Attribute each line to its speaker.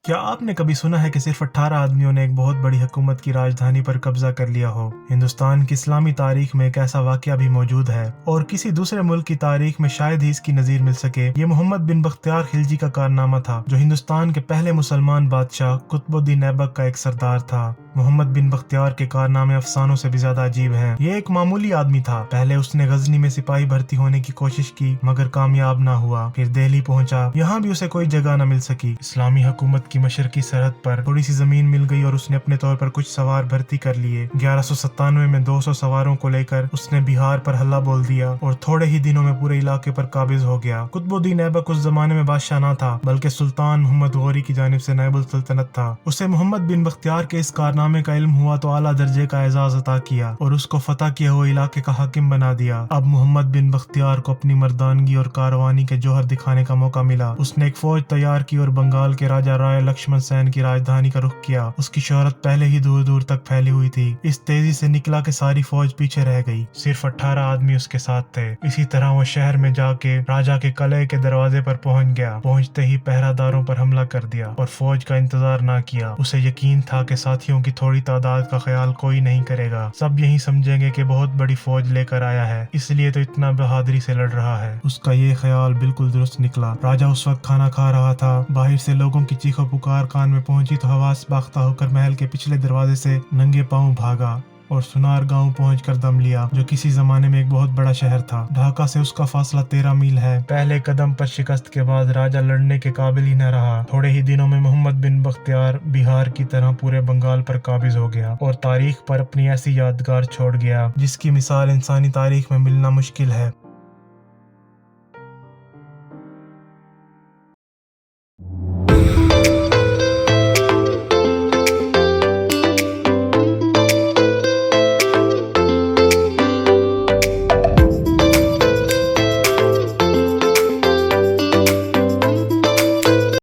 Speaker 1: क्या आपने कभी सुना है कि सिर्फ 18 आदमियों ने एक बहुत बड़ी हुकूमत की राजधानी पर कब्जा कर लिया हो? हिंदुस्तान की इस्लामी तारीख में एक ऐसा वाकया भी मौजूद है और किसी दूसरे मुल्क की तारीख में शायद ही इसकी नजीर मिल सके। ये मोहम्मद बिन बख्तियार खिलजी का कारनामा था, जो हिंदुस्तान के पहले मुसलमान बादशाह कुतुबुद्दीन ऐबक का एक सरदार था। मोहम्मद बिन बख्तियार के कारनामे अफसानों से भी ज्यादा अजीब हैं। ये एक मामूली आदमी था। पहले उसने गजनी में सिपाही भर्ती होने की कोशिश की, मगर कामयाब ना हुआ। फिर दिल्ली पहुंचा, यहाँ भी उसे कोई जगह न मिल सकी। इस्लामी हुकूमत की मशरकी सरहद पर थोड़ी सी जमीन मिल गई और उसने अपने तौर पर कुछ सवार भर्ती कर लिए। 1197 में 200 सवारों को लेकर उसने बिहार पर हल्ला बोल दिया और थोड़े ही दिनों में पूरे इलाके पर काबिज हो गया। कुतुबुद्दीन ऐबक उस जमाने में बादशाह न था, बल्कि सुल्तान मोहम्मद गौरी की जानिब से नायबुल सल्तनत था। उसे मोहम्मद बिन बख्तियार के इस कारनामे का इल्म हुआ तो आला दर्जे का एजाज अता किया और उसको फतह किए हुए इलाके का हाकिम बना दिया। अब मोहम्मद बिन बख्तियार को अपनी मर्दानगी और कारवानी के जौहर दिखाने का मौका मिला। उसने एक फौज तैयार की और बंगाल के राजा राय लक्ष्मण सेन की राजधानी का रुख किया। उसकी शोहरत पहले ही दूर दूर तक फैली हुई थी। इस तेजी से निकला कि सारी फौज पीछे रह गई। सिर्फ 18 आदमी उसके साथ थे। इसी तरह वो शहर में जाके राजा के किले के दरवाजे पर पहुंच गया। पहुंचते ही पहरादारों पर हमला कर दिया और फौज का इंतजार ना किया। उसे यकीन था कि साथियों की थोड़ी तादाद का ख्याल कोई नहीं करेगा, सब यही समझेंगे कि बहुत बड़ी फौज लेकर आया है, इसलिए तो इतना बहादुरी से लड़ रहा है। उसका ये ख्याल बिल्कुल दुरुस्त निकला। राजा उस वक्त खाना खा रहा था। बाहर से लोगों की चीखो पुकार कान में पहुंची तो हवास बाख्ता होकर महल के पिछले दरवाजे से नंगे पांव भागा और सुनार गांव पहुंचकर दम लिया, जो किसी जमाने में एक बहुत बड़ा शहर था। ढाका से उसका फासला 13 मील है। पहले कदम पर शिकस्त के बाद राजा लड़ने के काबिल ही न रहा। थोड़े ही दिनों में मोहम्मद बिन बख्तियार बिहार की तरह पूरे बंगाल पर काबिज हो गया और तारीख पर अपनी ऐसी यादगार छोड़ गया जिसकी मिसाल इंसानी तारीख में मिलना मुश्किल है।